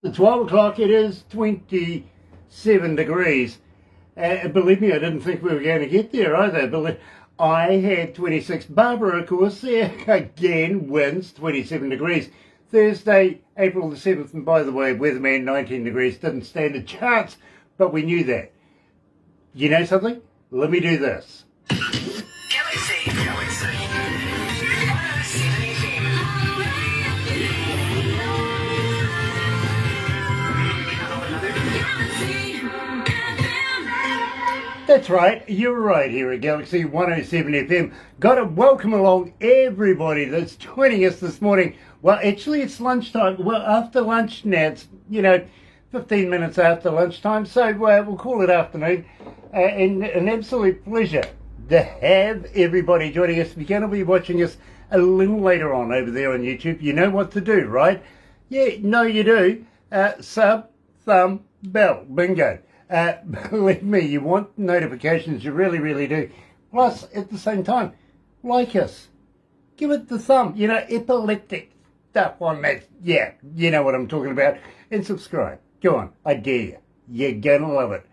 At 12 o'clock it is 27 degrees. Believe me, I didn't think we were going to get there either. I had 26. Barbara, of course, there again wins 27 degrees. Thursday, April the 7th, and by the way, weatherman 19 degrees, didn't stand a chance, but we knew that. You know something? Let me do this. That's right, you're right here at Galaxy 107 FM. Got to welcome along everybody that's joining us this morning. Well, actually it's lunchtime. Well, after lunch now, it's, 15 minutes after lunchtime, so we'll call it afternoon. And an absolute pleasure to have everybody joining us. You're going to be watching us a little later on over there on YouTube. You know what to do, right? Yeah, no you do. Sub, thumb, bell, bingo. Believe me, you want notifications, you really, really do. Plus, at the same time, like us. Give it the thumb, epileptic stuff on that. Yeah, you know what I'm talking about. And subscribe. Go on, I dare you. You're gonna love it.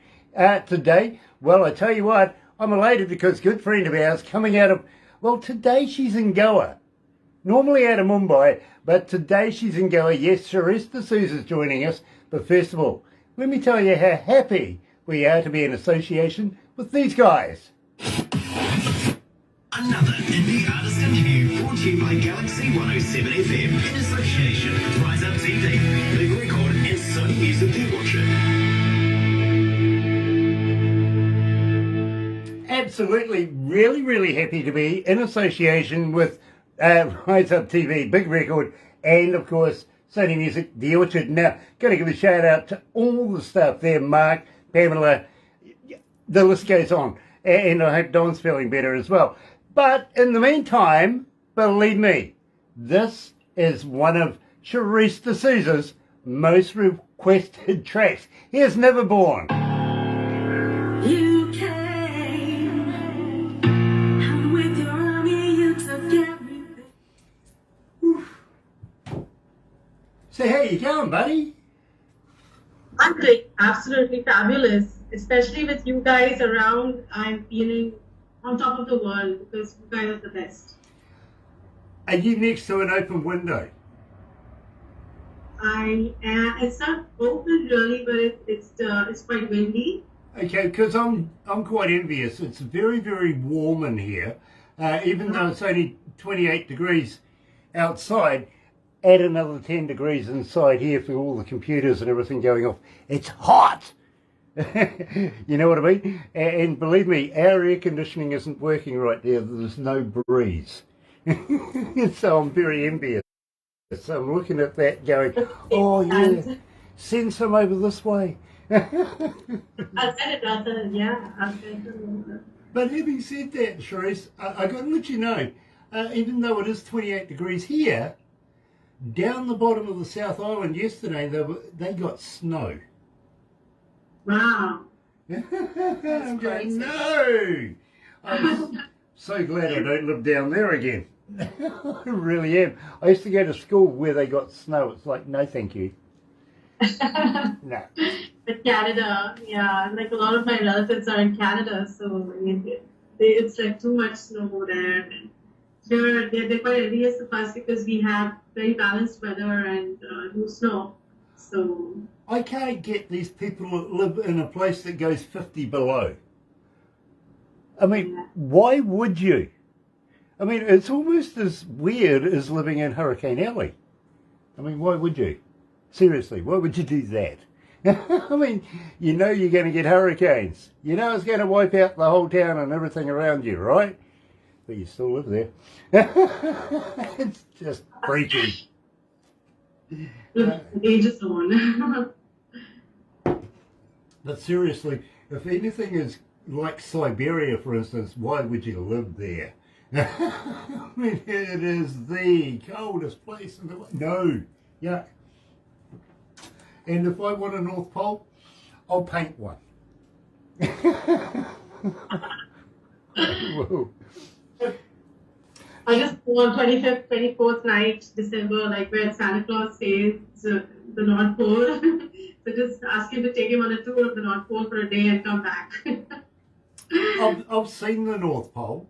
Today, well, I tell you what, I'm elated because a good friend of ours coming out of, well, today she's in Goa. Normally out of Mumbai, but today she's in Goa. Yes, Sherise D'souza is joining us. But first of all, let me tell you how happy we are to be in association with these guys. Another indie artist interview brought to you by Galaxy 107 FM in association with Rise Up TV, Big Record and Sony Music to watch it. Absolutely, really, really happy to be in association with Rise Up TV, Big Record, and of course Sony Music, The Orchard. Now, got to give a shout out to all the stuff there, Mark, Pamela, the list goes on. And I hope Don's feeling better as well. But in the meantime, believe me, this is one of Sherise D'souza's most requested tracks. Here's Never Born. You came, and with your army you took everything. So how you going, buddy? I'm doing absolutely fabulous, especially with you guys around. I'm feeling on top of the world because you guys are the best. Are you next to an open window? I am. It's not open really, but it's quite windy. Okay, because I'm quite envious. It's very, very warm in here, even though it's only 28 degrees outside. Add another 10 degrees inside here for all the computers and everything going off. It's hot! You know what I mean? And believe me, our air conditioning isn't working right there. There's no breeze. So I'm very envious. So I'm looking at that going, oh yeah, send some over this way. I'll send it, yeah. I'll send it. But having said that, Sherise, I got to let you know, even though it is 28 degrees here, down the bottom of the South Island yesterday, they got snow. Wow. I'm going, no! I'm so glad I don't live down there again. I really am. I used to go to school where they got snow. It's like, no thank you. No. But Canada, yeah, like a lot of my relatives are in Canada, so I mean, it's like too much snow there. And they're quite envious of us because we have very balanced weather and no snow. So I can't get these people that live in a place that goes 50 below. I mean, why would you? I mean, it's almost as weird as living in Hurricane Alley. I mean, why would you? Seriously, why would you do that? I mean, you know you're going to get hurricanes. You know it's going to wipe out the whole town and everything around you, right? But you still live there. It's just freaky. ages on. But seriously, if anything is like Siberia, for instance, why would you live there? I mean, it is the coldest place in the world. No, yuck. And if I want a North Pole, I'll paint one. Whoa. I just on 25th, 24th night, December, like where Santa Claus stays, the North Pole. So just ask him to take him on a tour of the North Pole for a day and come back. I've seen the North Pole.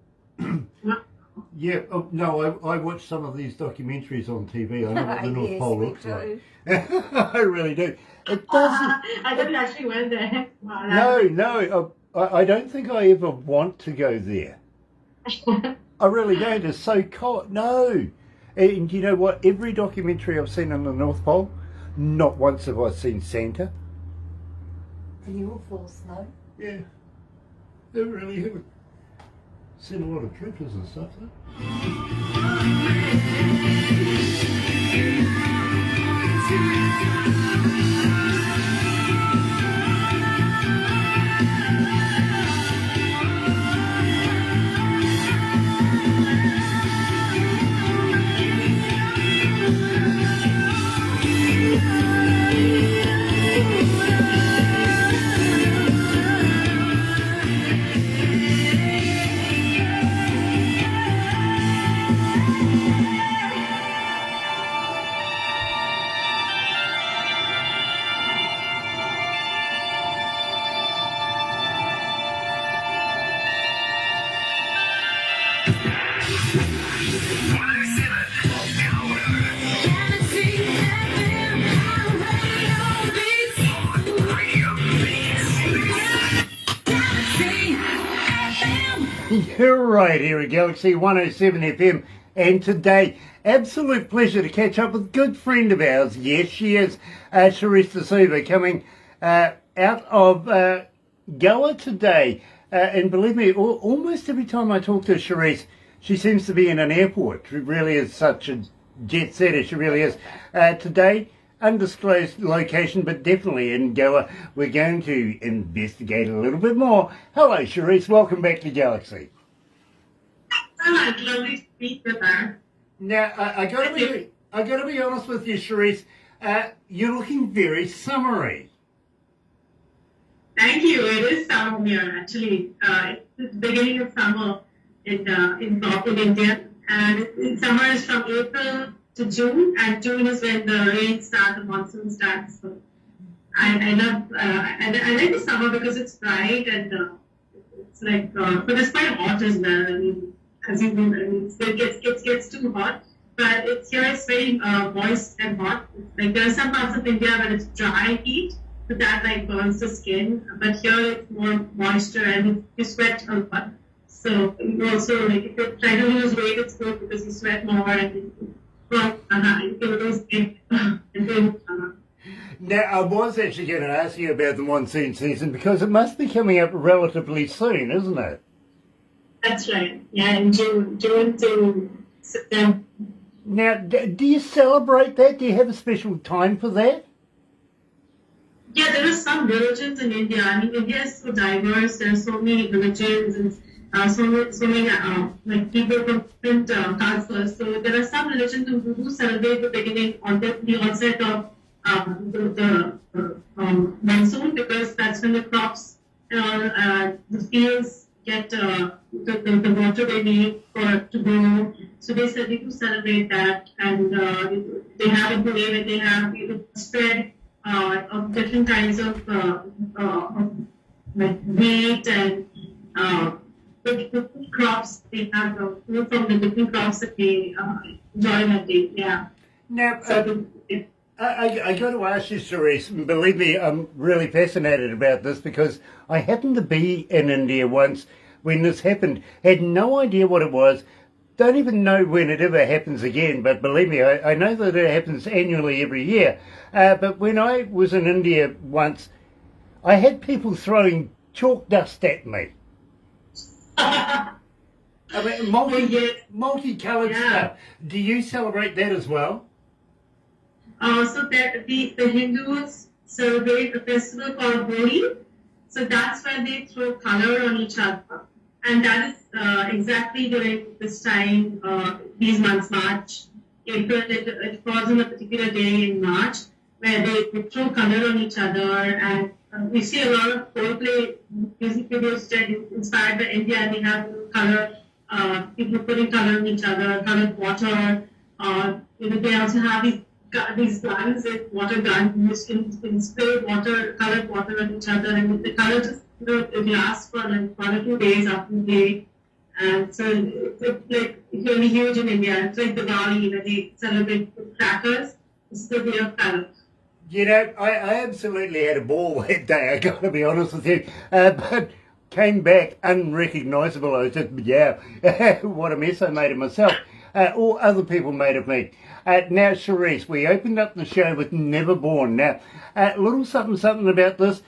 Yeah, no, I watch some of these documentaries on TV. I know what the North Yes, Pole me looks too. like. I really do. It doesn't. I never actually went there. Wow, No, I don't think I ever want to go there. I really don't. It's so cold. No. And you know what? Every documentary I've seen on the North Pole, not once have I seen Santa. Do you all fall snow? Yeah. They really haven't seen a lot of troopers and stuff, though. You're right here at Galaxy 107 FM, and today, absolute pleasure to catch up with a good friend of ours. Yes, she is, Sherise D'souza, coming out of Goa today. And believe me, almost every time I talk to Sherise, she seems to be in an airport. She really is such a jet setter, she really is. Today, undisclosed location, but definitely in Goa. We're going to investigate a little bit more. Hello, Sherise. Welcome back to Galaxy. Hello, lovely to speak with her. Now, I got to be honest with you, Sherise. You're looking very summery. Thank you. It is summer here, actually. It's the beginning of summer in North India, and summer is from April to June, and June is when the rain starts, the monsoon starts. So I love I like the summer because it's bright and it's like but it's quite hot as well. I mean, as you know, it gets too hot, but here it's very moist and hot. It's like there are some parts of India where it's dry heat, so that like burns the skin. But here it's more moisture and you sweat a lot. So you also like if you try to lose weight, it's good because you sweat more and you can lose weight. Now, I was actually going to ask you about the monsoon season because it must be coming up relatively soon, isn't it? That's right. Yeah, in June to September. Now, do you celebrate that? Do you have a special time for that? Yeah, there are some religions in India. I mean, India is so diverse. There are so many religions and so many like people from different cultures. So there are some religions who do celebrate the beginning or the onset of the monsoon because that's when the crops, the fields get the water they need to grow. So they do celebrate that, and they have it the way that they have spread of different kinds of like wheat and different crops. They have food from the different crops that they enjoy that day. Yeah. Now, So I got to ask you, Sherise, and believe me, I'm really fascinated about this because I happened to be in India once when this happened. Had no idea what it was. Don't even know when it ever happens again, but believe me, I know that it happens annually every year. But when I was in India once, I had people throwing chalk dust at me. I mean, multicoloured stuff. Do you celebrate that as well? So that the Hindus celebrate a festival called Holi. So that's where they throw color on each other. And that is exactly during this time, these months, March, April, it falls on a particular day in March where they throw color on each other. And we see a lot of Coldplay music videos that inspired by India, and they have color people putting color on each other, colored water. They also have these guns, like water guns. You can spray colored water on each other, and the color just it lasts for like 1 or 2 days after the day. And so it's like it's really huge in India. It's like the Diwali where they celebrate with crackers. It's the day of color. You know, I absolutely had a ball that day, I got to be honest with you, but came back unrecognisable. I was just, what a mess I made of myself, or other people made of me. Now, Sherise, we opened up the show with Never Born. Now, a little something about this.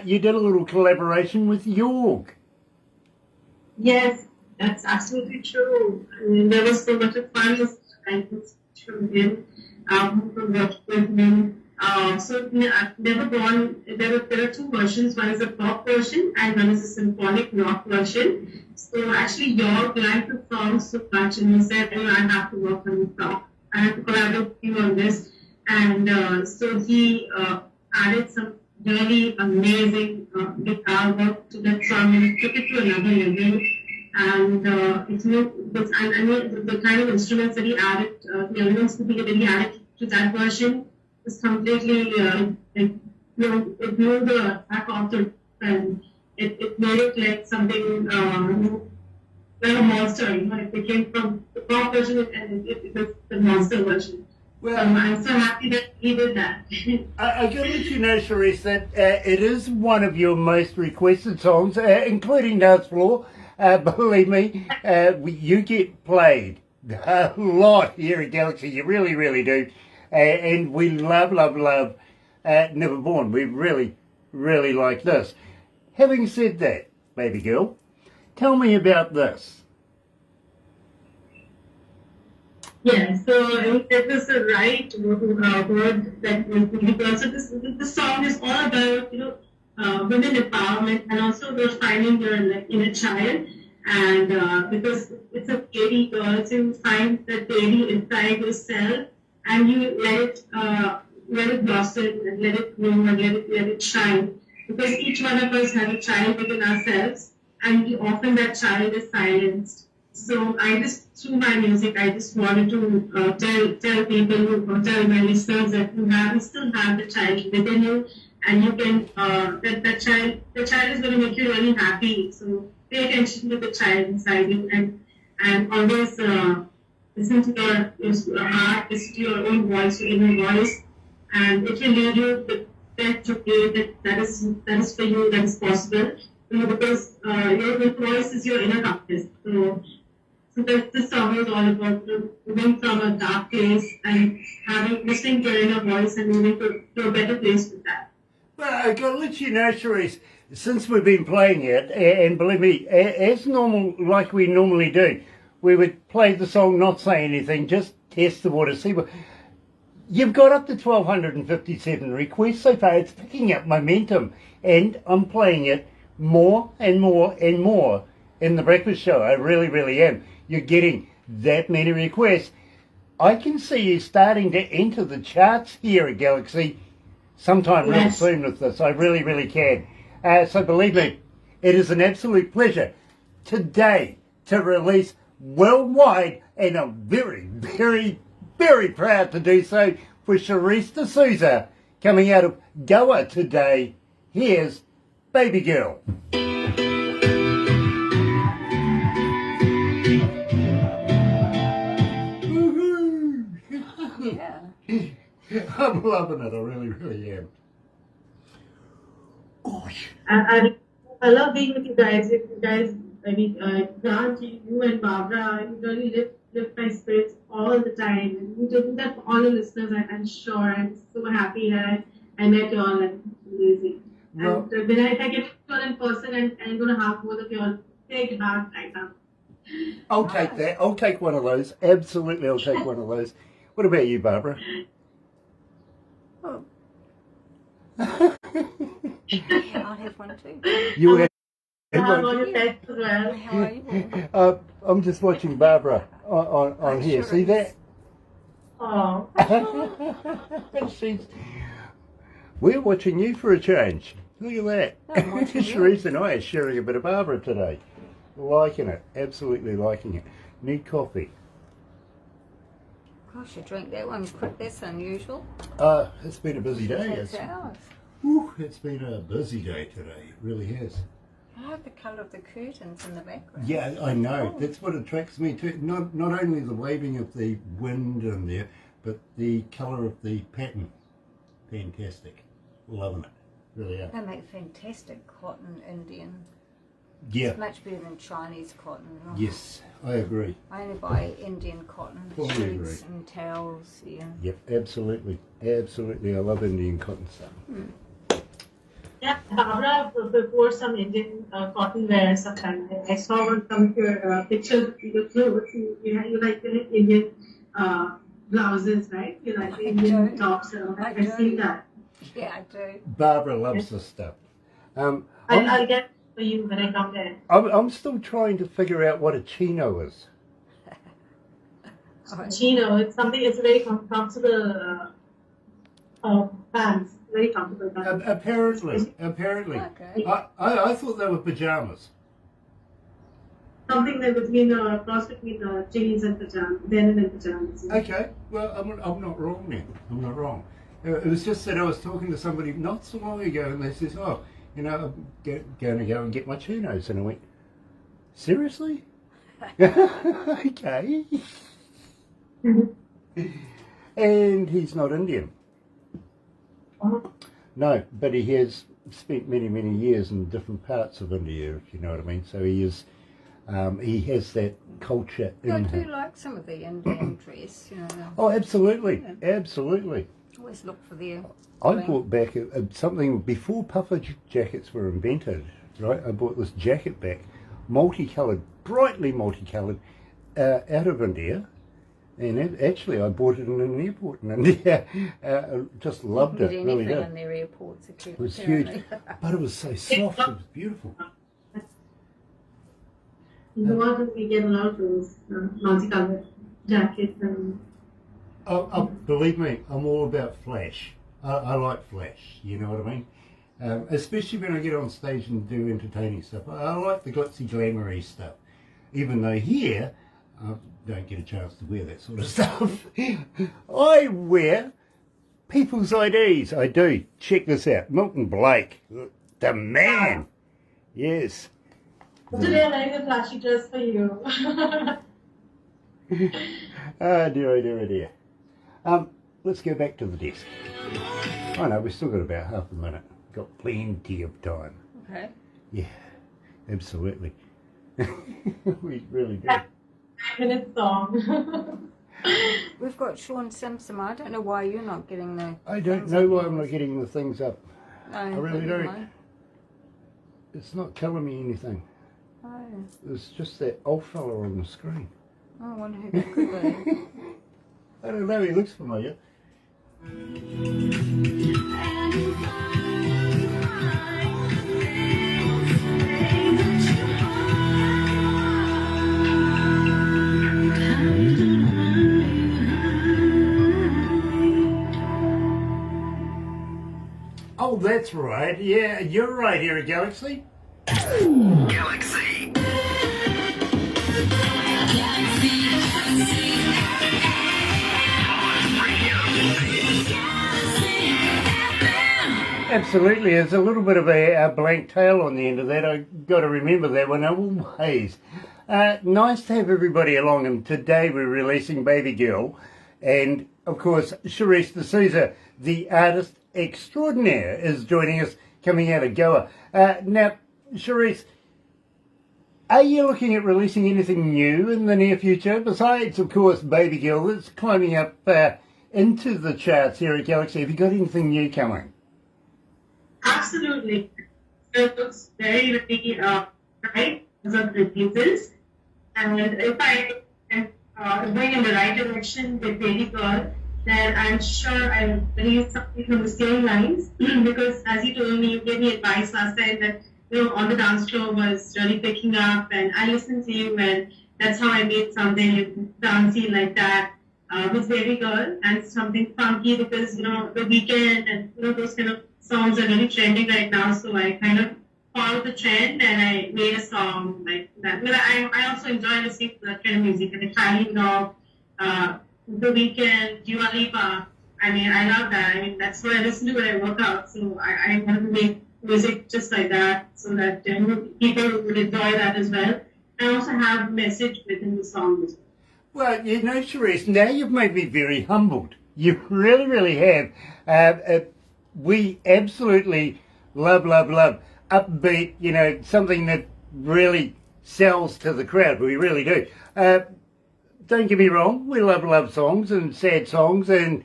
You did a little collaboration with York. Yes, that's absolutely true. I mean, there was so much of fun from him, from working with him. Never Born, there are two versions. One is a pop version and one is a symphonic rock version. So actually, York liked the song so much and he said, I have to work on the song. I have to collaborate with you on this. And so he added some really amazing guitar work to that song and took it to another level. And I know the kind of instruments that he added, the elements that he added to that version was completely, it blew the back off the and it made it like something like a monster. It became from the pop version and it was the monster version. Well, so I'm so happy that he did that. I got to let you know, Sherise, that it is one of your most requested songs, including Dance Floor. Believe me, you get played a lot here at Galaxy. You really, really do. And we love Never Born. We really, really like this. Having said that, baby girl, tell me about this. Yeah, so it was the right word that we got. So this song is all about women empowerment and also about finding your inner child. And because it's a baby girl, so you find that baby inside yourself and you let it blossom and let it grow and let it shine. Because each one of us has a child within ourselves, and often that child is silenced. So through my music, I just wanted to tell people, tell my listeners that you still have the child within you, and you can the child is going to make you really happy. So pay attention to the child inside you, and always listen to your heart, listen to your own voice, your inner voice, and it will lead you the best way that is for you, that is possible. Because your voice is your inner compass. So this song is all about moving from a dark place and listening to your inner voice and moving to a better place with that. Well, I got to let you know, Sherise, since we've been playing it, and believe me, as normal, like we normally do, we would play the song, not say anything, just test the water, see what. You've got up to 1,257 requests so far. It's picking up momentum, and I'm playing it more and more and more in the breakfast show. I really, really am. You're getting that many requests. I can see you starting to enter the charts here at Galaxy sometime real soon with this. I really, really can. So believe me, it is an absolute pleasure today to release worldwide, and I'm very, very, very proud to do so for Sherise D'souza, coming out of Goa today. Here's Baby Girl. Yeah. I'm loving it, I really, really am. Oh, I love being with you guys. I mean, Grant, you and Barbara, you really lift my spirits all the time. And you do that for all the listeners, I'm sure. I'm so happy that I met you all, and it's amazing. Well, And when I get you all in person, and I'm going to have both of you all take it out right now. I'll take that. I'll take one of those. Absolutely, I'll take one of those. What about you, Barbara? Oh. Yeah, I'll have one too. You have Have all one? your pets as well. How are you? I'm just watching Barbara on here. Sure See is. that? Oh. We're watching you for a change. Look at that. I'm watching you. Sherise and I are sharing a bit of Barbara today. Liking it. Absolutely liking it. Need coffee. Gosh, you drink that one quick. That's unusual. It's been a busy day. Takes hours. It's been a busy day today. It really has. I like the colour of the curtains in the background. Yeah, I know. That's what attracts me to it. Not only the waving of the wind in there, but the colour of the pattern. Fantastic. Loving it. Really are. They make fantastic cotton Indian. Yeah. It's much better than Chinese cotton. Oh, Yes, I agree. I only buy Indian cotton Fully sheets agree. and towels. Yeah. Yep, absolutely. Absolutely. I love Indian cotton stuff. Yeah, Barbara, before some Indian cotton wear sometimes. I saw on some of your pictures, your clothes. You like the Indian blouses, right? You like the Indian do. tops. I I've seen do. that. Yeah, I do. Barbara loves this stuff. I'll get for you when I come there. I'm still trying to figure out what a chino is. Chino, it's something. It's a very comfortable pants. Very comfortable pants. Apparently. Okay. I thought they were pajamas. Something that between cross between jeans and pajamas, denim and pajamas. Okay, well, I'm not wrong then. I'm not wrong. It was just that I was talking to somebody not so long ago, and they says, "Oh, you know, I'm going to go and get my chinos," and I went, "Seriously?" Okay. And he's not Indian. No, but he has spent many, many years in different parts of India, if you know what I mean. So he is, he has that culture I in do him. like some of the Indian dress. You know, Oh, absolutely, absolutely. always look for their. I bling. bought back something before puffer jackets were invented, right? I bought this jacket back, multicoloured, brightly multicoloured, out of India. And actually, I bought it in an airport in India. Just loved You it, can get really anything did. in their airports. It was huge, but it was so soft. It was beautiful. In the water, we get a lot of those multicolored jackets and. Believe me, I'm all about flash. I like flash. You know what I mean? Especially when I get on stage and do entertaining stuff. I like the glitzy, glamoury stuff. Even though here, I don't get a chance to wear that sort of stuff. I wear people's IDs. I do. Check this out. Milton Blake, the man. Yes. Today I'm wearing a flashy dress for you. Oh dear, oh dear, oh dear. Let's go back to the desk. I know, we've still got about half a minute. Got plenty of time. Okay. Yeah, absolutely. We really do. 5-minute song. We've got Sean Simpson. I don't know why you're not getting the. I don't things know up why yours. I'm not getting the things up. No, I really but don't. mine. It's not telling me anything. Oh, It's just that old fella on the screen. I wonder who that could be. I don't know, he looks familiar. Oh, that's right. Yeah, you're right here at Galaxy. Galaxy. Absolutely, there's a little bit of a blank tail on the end of that. I got to remember that one always. Nice to have everybody along, and today we're releasing Baby Girl, and of course Sherise D'souza, the artist extraordinaire, is joining us, coming out of Goa. Now, Sherise, are you looking at releasing anything new in the near future besides, of course, Baby Girl that's climbing up into the charts here at Galaxy? Have you got anything new coming? Absolutely. So it looks very, very bright as of releases. And if I am going in the right direction with Baby Girl, then I'm sure I will release something from the same lines. Because as you told me, you gave me advice last time that, you know, on the dance floor was really picking up, and I listened to you, and that's how I made something dancey like that with Baby Girl, and something funky because, you know, the weekend and, you know, those kind of songs are really trending right now. So I kind of followed the trend and I made a song like that. Well, I also enjoy listening to the trend music and the Kylie Dog, The Weeknd, Dua Lipa. I mean, I love that. I mean, that's what I listen to when I work out. So I want to make music just like that so that people would enjoy that as well. I also have a message within the song as well. Well, you know, Sherise, now you've made me very humbled. You really, really have. We absolutely love upbeat, you know, something that really sells to the crowd. We really do. Don't get me wrong, we love songs and sad songs and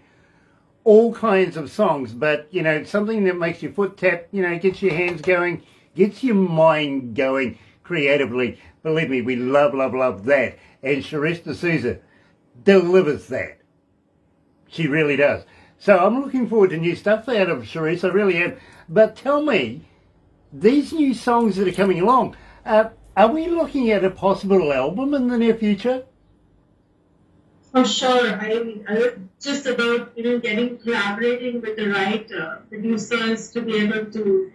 all kinds of songs, but, you know, something that makes your foot tap, you know, gets your hands going, gets your mind going creatively. Believe me, we love that. And Sherise D'souza delivers that. She really does. So I'm looking forward to new stuff out of Sherise, I really am. But tell me, these new songs that are coming along, are we looking at a possible album in the near future? For sure. I was just about, collaborating with the right producers to be able to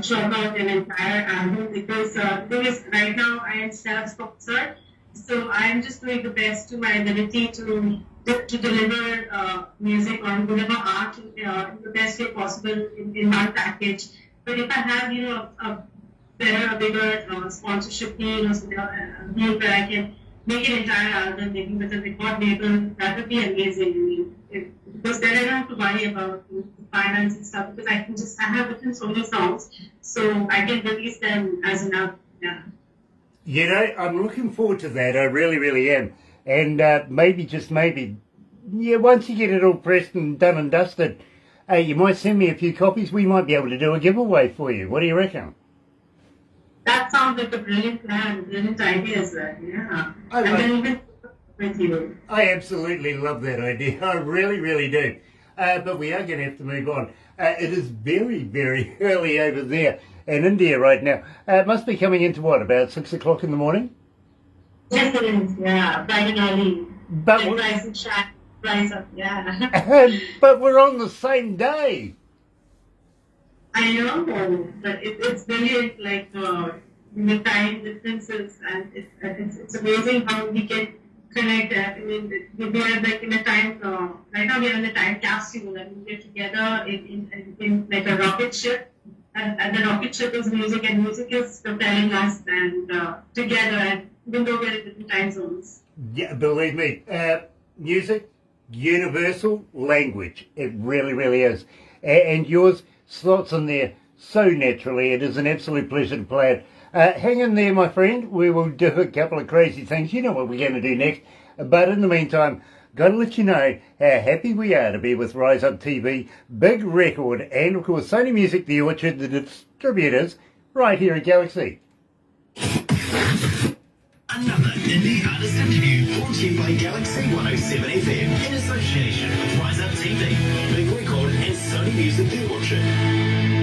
chop out an entire album because the thing is, right now I am self-sponsored, so I'm just doing the best to my ability to deliver music or deliver art in the best way possible in one package. But if I have, a bigger sponsorship deal or something, a deal where I can make an entire album, maybe with a record label, that would be amazing. I mean, because then I don't have to worry about finance and stuff because I have written so many songs, so I can release them as an album. Yeah. You know, I'm looking forward to that. I really am. And maybe, just maybe, once you get it all pressed and done and dusted, you might send me a few copies. We might be able to do a giveaway for you. What do you reckon? That sounds like a brilliant plan, brilliant idea as well. Yeah. With you. I absolutely love that idea. I really do. But we are going to have to move on. It is very early over there in India right now. It must be coming into what, about 6 o'clock in the morning? Yes, it is. Yeah, bright and early. But rise and shine, rise up. Yeah. but we're on the same day. I know, but it's brilliant, like the time differences, and it's amazing how we can connect. I mean, we are like in a time, right now we are in a time capsule, and we're together in like a rocket ship, and the rocket ship is music, and music is propelling us, and together, and even though we're in different time zones. Yeah, believe me, music, universal language. It really is. And yours slots in there so naturally. It is an absolute pleasure to play it. Hang in there, my friend. We will do a couple of crazy things. You know what we're going to do next. But in the meantime, got to let you know how happy we are to be with Rise Up TV, Big Record, and of course Sony Music, The Orchard, the distributors, right here at Galaxy. Another indie artist interview brought to you by Galaxy 107 FM in association with Rise Up TV, Big Record, and Sony Music, The Orchard.